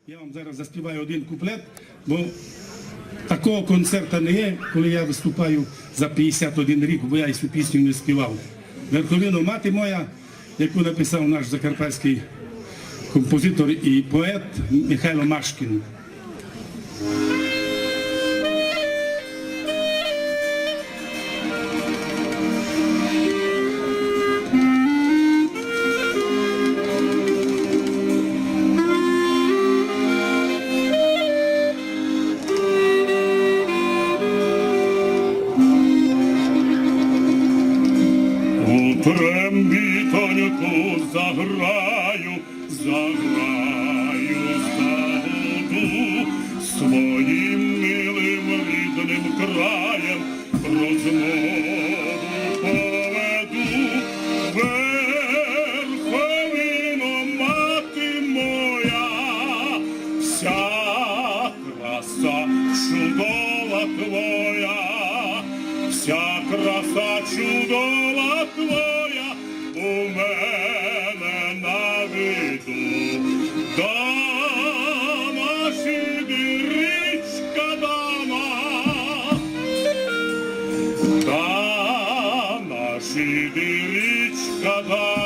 Я вам зараз заспіваю один куплет, бо такого концерту не є, коли я виступаю за 51 рік, бо я цю пісню не співав. Верховину мати моя, яку написав наш закарпатський композитор і поет Михайло Машкін. Трембітоньку заграю, заграю заводу, своїм милим рідним краєм розмову поведу. Верховино, мати моя, вся краса чудова твоя, вся краса чудова твоя у мене на виду. Дама, сидиричка, дама, дама, сидиричка, дама.